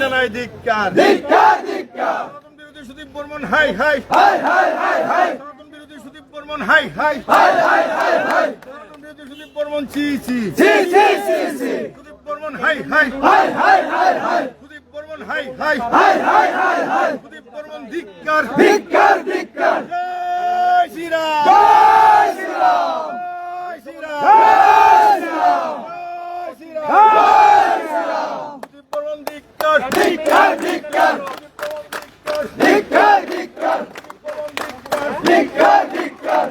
জানাই ধিক্কার সনাতন বিরোধী সুদীপ বর্মন হাই হাই সনাতন বিরোধী সুদীপ বর্মন হাই হাই সনাতন বিরোধী সুদীপ বর্মন চি চি সুদীপ বর্মন হাই হাই সুদীপ বর্মন হাই হাই সুদীপ বর্মন ধিক্কার জয় শ্রীরাম জয় শ্রীরাম জয় শ্রীরাম সুদীপ বর্মন ধিক্কার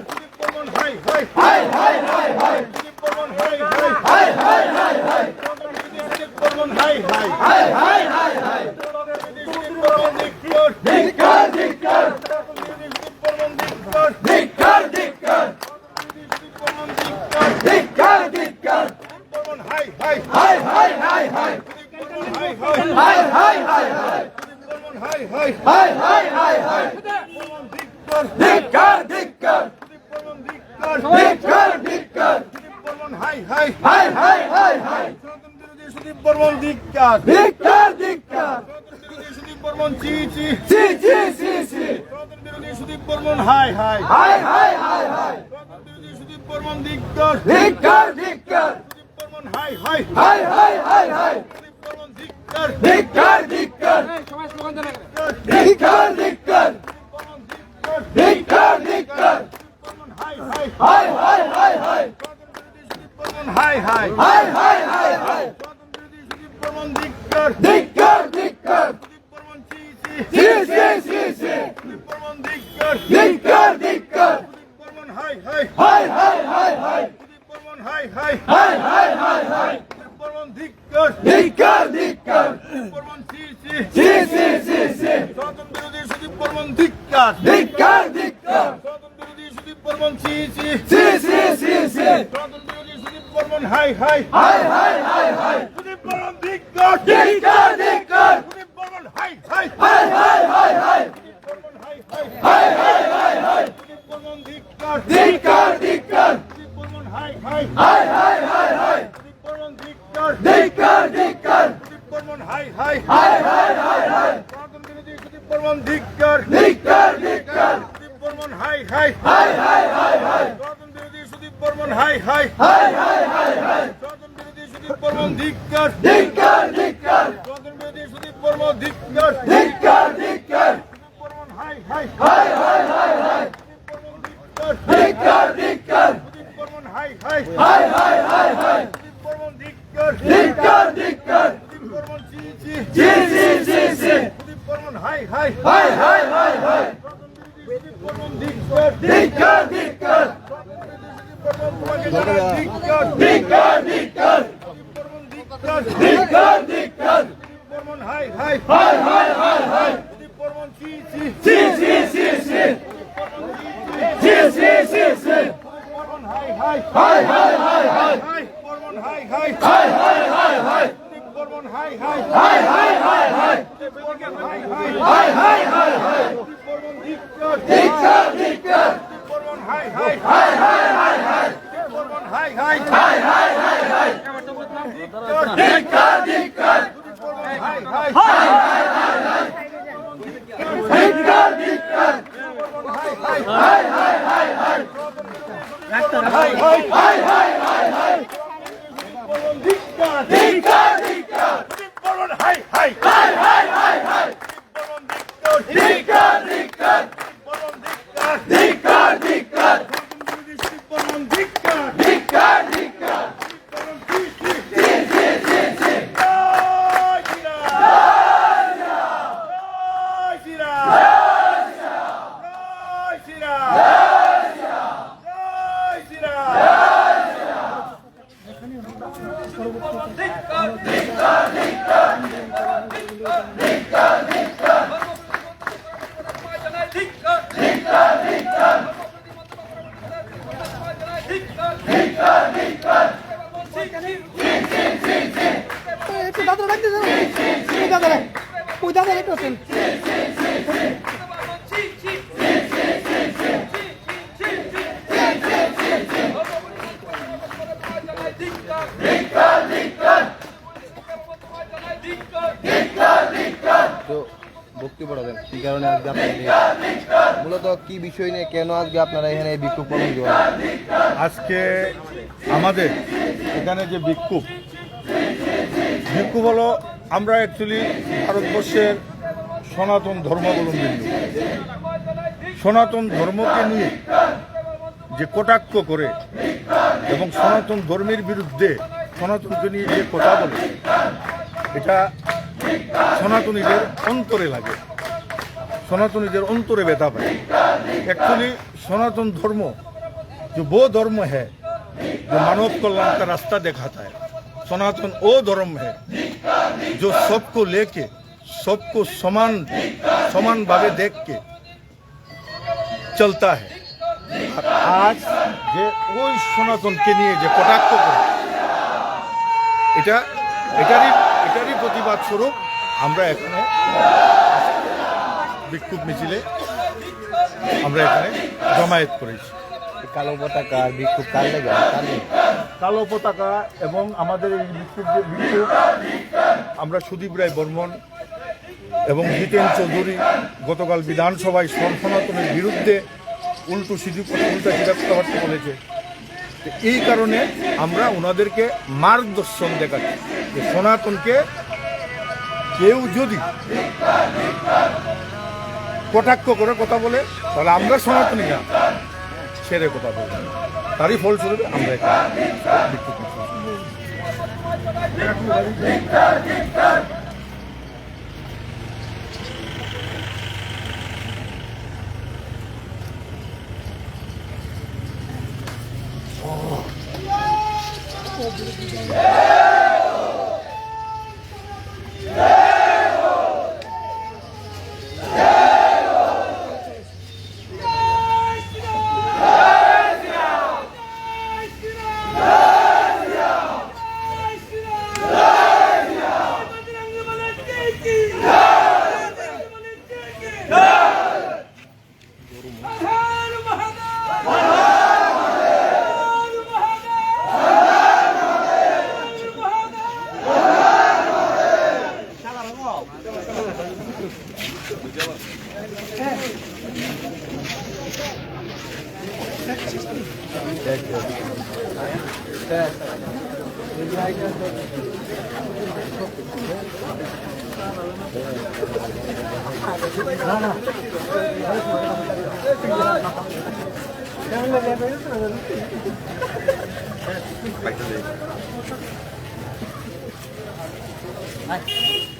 সুদীপ বর্মন হাই হাই সুদীপ বর্মন হাই হাই সুদীপ বর্মন হাই হাই সুদীপ বর্মন ধিক্কার সুদীপ বর্মন ধিক্কার সুদীপ বর্মন ধিক্কার বর্মন হাই হাই সুদীপ বর্মন হাই হাই সুদীপ বর্মন হাই হাই বর্মন ধিক্কার সুদীপ বর্মন ধিক্কার সুদীপ বর্মন হাই হাই সনাতন বিরোধী সুদীপ বর্মন ধিক্কার সনাতন বিরোধী সুদীপ বর্মন চি চি সনাতন বিরোধী সুদীপ বর্মন হাই হাই সনাতন বিরোধী সুদীপ বর্মন ধিক্কার সুদীপ বর্মন হাই হাই সুদীপ বর্মন ধিক্কার সবাই স্লোগান দেন ধিক্কার বর্মন হাই হাই সনাতন বিরোধী সুদীপ বর্মন হাই হাই সনাতন বিরোধী সুদীপ বর্মন ধিক্কার সুদীপ বর্মন চি চি সুদীপ বর্মন ধিক্কার সুদীপ বর্মন হাই হাই সুদীপ বর্মন হাই হাই সুদীপ বর্মন ধিক্কার সুদীপ বর্মন চি চি সনাতন বিরোধী সুদীপ বর্মন ধিক্কার সনাতন বিরোধী সুদীপ বর্মন চি চি সনাতন বিরোধী সুদীপ বর্মন হাই হাই সুদীপ বর্মন ধিক্কার সুদীপ বর্মন হাই হাই সুদীপ বর্মন হাই হাই সুদীপ বর্মন ধিক্কার সুদীপ বর্মন হাই হাই সুদীপ বর্মন ধিক্কার সুদীপ বর্মন হাই হাই সনাতন বিরোধী সুদীপ বর্মন ধিক্কার সুদীপ বর্মন হাই হাই সনাতন বিরোধী সুদীপ বর্মন হাই হাই সনাতন বিরোধী সুদীপ বর্মন ধিক্কার সনাতন বিরোধী সুদীপ বর্মন ধিক্কার সুদীপ বর্মন হাই হাই সুদীপ বর্মন ধিক্কার সুদীপ বর্মন হাই হাই সুদীপ বর্মন ধিক্কার সুদীপ বর্মন চি চি সুদীপ বর্মন হাই হাই সনাতন বিরোধী সুদীপ বর্মন ধিক্কার সুদীপ বর্মন তোমাকে জানাই ধিক্কার সুদীপ বর্মন ধিক্কার সুদীপ বর্মন হাই হাই সুদীপ বর্মন চি চি সুদীপ বর্মন হাই হাই বর্মন হাই হাই সুদীপ বর্মন হাই হাই সুদীপ বর্মন হাই হাই সুদীপ বর্মন ধিক্কার সুদীপ বর্মন হাই হাই সুদীপ বর্মন হাই হাই ধিক্কার সুদীপ বর্মন হাই হাই ধিক্কার পড়াবেন কি কারণে আজকে আপনারা মূলত কি বিষয় নিয়ে কেন আজকে আপনারা এখানে এই বিক্ষোভ কর্মসূচি করেন? আজকে আমাদের এখানে যে বিক্ষোভ হলো আমরা অ্যাকচুয়ালি ভারতবর্ষের সনাতন ধর্মাবলম্বী লোক। সনাতন ধর্মকে নিয়ে যে কটাক্ষ করে এবং সনাতন ধর্মের বিরুদ্ধে সনাতনকে নিয়ে যে কথা বলে এটা সনাতনীদের অন্তরে লাগে, সনাতনীদের অন্তরে ব্যথা পায়। एक्चुअली सनातन धर्म जो वो धर्म है जो मानव कल्याण का रास्ता दिखाता है, सनातन वो धर्म है जो सबको लेके सबको समान भावे देख के चलता है। आज যে ওই সনাতনকে নিয়ে যে কটাক্ষ করে এটারই প্রতিবাদ স্বরূপ আমরা এখানে বিক্ষোভ মিছিলে আমরা এখানে জমায়েত করেছি। কালো পতাকা বিক্ষোভ কার লেগে? কালো পতাকা এবং আমাদের এই বিক্ষোভ আমরা সুদীপ রায় বর্মন এবং জিতেন চৌধুরী গতকাল বিধানসভায় সনাতনের বিরুদ্ধে উল্টা সিধা কথাবার্তা বলেছে। এই কারণে আমরা ওনাদেরকে মার্গদর্শন দেখাচ্ছি যে সনাতনকে কেউ যদি কটাক্ষ করে কথা বলে তাহলে আমরা সনাতনীরা ছেড়ে কথা বলবো। তারই ফলস্বরূপ আমরা বিক্ষোভ Bye.